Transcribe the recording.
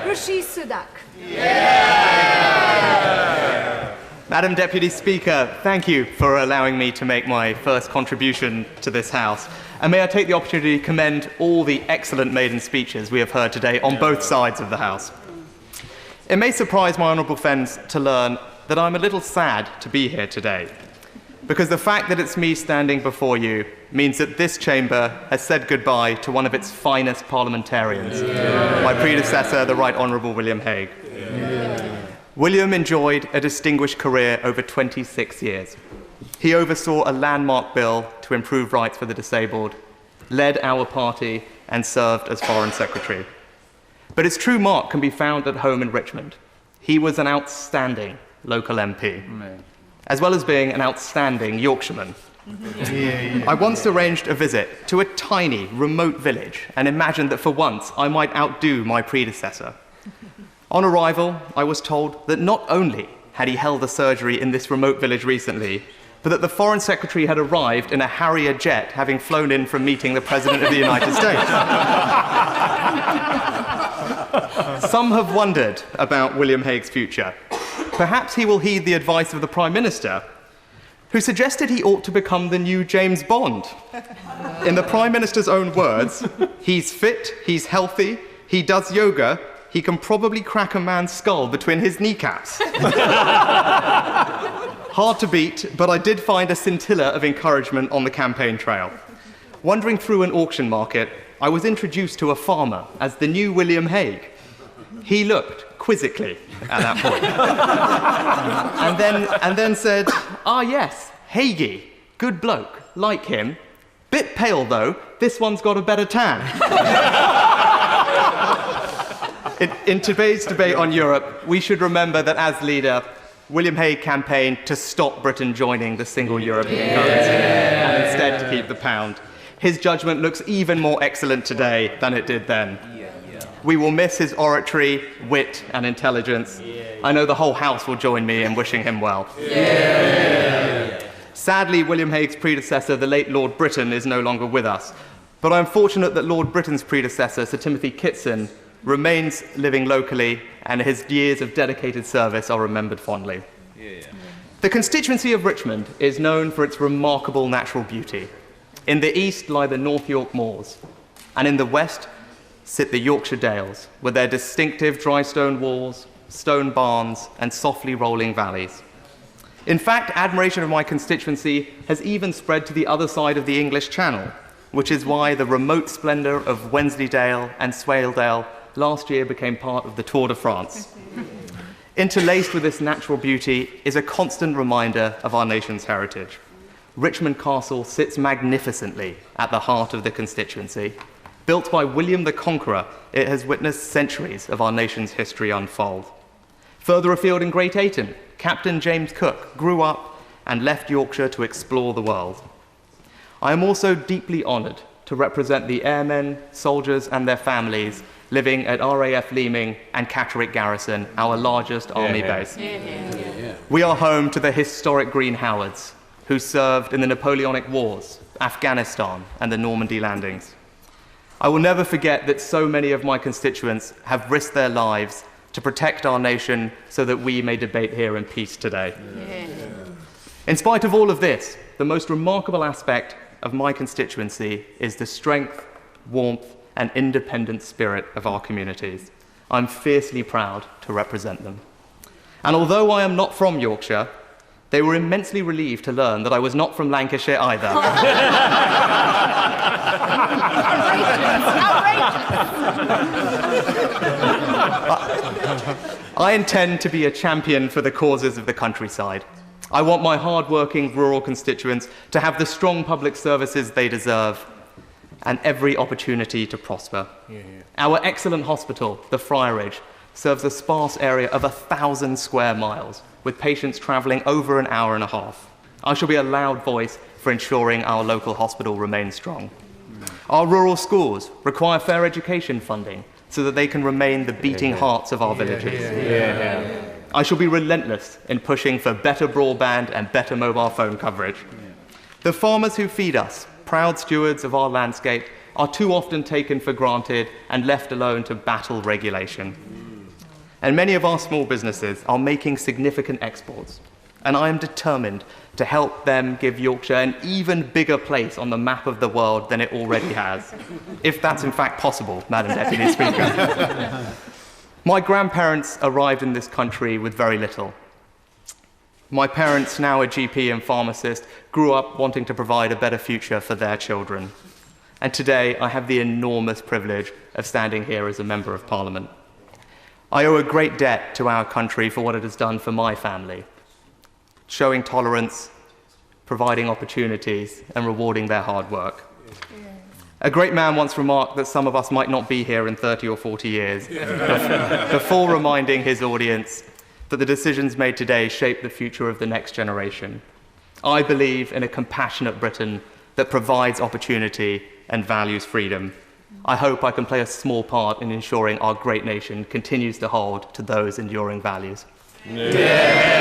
Rishi Sunak. Madam Deputy Speaker, thank you for allowing me to make my first contribution to this House. And may I take the opportunity to commend all the excellent maiden speeches we have heard today on both sides of the House. It may surprise my honourable friends to learn that I'm a little sad to be here today, because the fact that it's me standing before you means that this chamber has said goodbye to one of its finest parliamentarians, my predecessor, the Right Honourable William Hague. William enjoyed a distinguished career over 26 years. He oversaw a landmark bill to improve rights for the disabled, led our party, and served as Foreign Secretary. But his true mark can be found at home in Richmond. He was an outstanding local MP, as well as being an outstanding Yorkshireman. I once arranged a visit to a tiny, remote village and imagined that for once I might outdo my predecessor. On arrival, I was told that not only had he held a surgery in this remote village recently, but that the Foreign Secretary had arrived in a Harrier jet, having flown in from meeting the President of the United States. Some have wondered about William Hague's future. Perhaps he will heed the advice of the Prime Minister, who suggested he ought to become the new James Bond. In the Prime Minister's own words, he's fit, he's healthy, he does yoga, he can probably crack a man's skull between his kneecaps. Hard to beat, but I did find a scintilla of encouragement on the campaign trail. Wandering through an auction market, I was introduced to a farmer as the new William Hague. He looked quizzically at that point. and then said, "Ah yes, Hagee, good bloke, like him. Bit pale though, this one's got a better tan." In today's debate on Europe, we should remember that as leader, William Hague campaigned to stop Britain joining the single European currency and instead to keep the pound. His judgment looks even more excellent today than it did then. We will miss his oratory, wit, and intelligence. I know the whole House will join me in wishing him well. Sadly, William Hague's predecessor, the late Lord Britton, is no longer with us. But I'm fortunate that Lord Britton's predecessor, Sir Timothy Kitson, remains living locally, and his years of dedicated service are remembered fondly. The constituency of Richmond is known for its remarkable natural beauty. In the east lie the North York Moors, and in the west sit the Yorkshire Dales, with their distinctive dry stone walls, stone barns, and softly rolling valleys. In fact, admiration of my constituency has even spread to the other side of the English Channel, which is why the remote splendour of Wensleydale and Swaledale last year became part of the Tour de France. Interlaced with this natural beauty is a constant reminder of our nation's heritage. Richmond Castle sits magnificently at the heart of the constituency. Built by William the Conqueror, it has witnessed centuries of our nation's history unfold. Further afield in Great Ayton, Captain James Cook grew up and left Yorkshire to explore the world. I am also deeply honoured to represent the airmen, soldiers and their families living at RAF Leeming and Catterick Garrison, our largest army base. We are home to the historic Green Howards, who served in the Napoleonic Wars, Afghanistan and the Normandy landings. I will never forget that so many of my constituents have risked their lives to protect our nation so that we may debate here in peace today. In spite of all of this, the most remarkable aspect of my constituency is the strength, warmth, and independent spirit of our communities. I'm fiercely proud to represent them. And although I am not from Yorkshire, they were immensely relieved to learn that I was not from Lancashire either. I intend to be a champion for the causes of the countryside. I want my hard-working rural constituents to have the strong public services they deserve and every opportunity to prosper. Our excellent hospital, the Friarage, serves a sparse area of 1,000 square miles, with patients travelling over an hour and a half. I shall be a loud voice for ensuring our local hospital remains strong. Our rural schools require fair education funding so that they can remain the beating hearts of our villages. I shall be relentless in pushing for better broadband and better mobile phone coverage. The farmers who feed us, proud stewards of our landscape, are too often taken for granted and left alone to battle regulation. And many of our small businesses are making significant exports. And I am determined to help them give Yorkshire an even bigger place on the map of the world than it already has, if that's in fact possible, Madam Deputy Speaker. My grandparents arrived in this country with very little. My parents, now a GP and pharmacist, grew up wanting to provide a better future for their children. And today I have the enormous privilege of standing here as a Member of Parliament. I owe a great debt to our country for what it has done for my family, showing tolerance, providing opportunities, and rewarding their hard work. A great man once remarked that some of us might not be here in 30 or 40 years, before reminding his audience that the decisions made today shape the future of the next generation. I believe in a compassionate Britain that provides opportunity and values freedom. I hope I can play a small part in ensuring our great nation continues to hold to those enduring values. Yeah.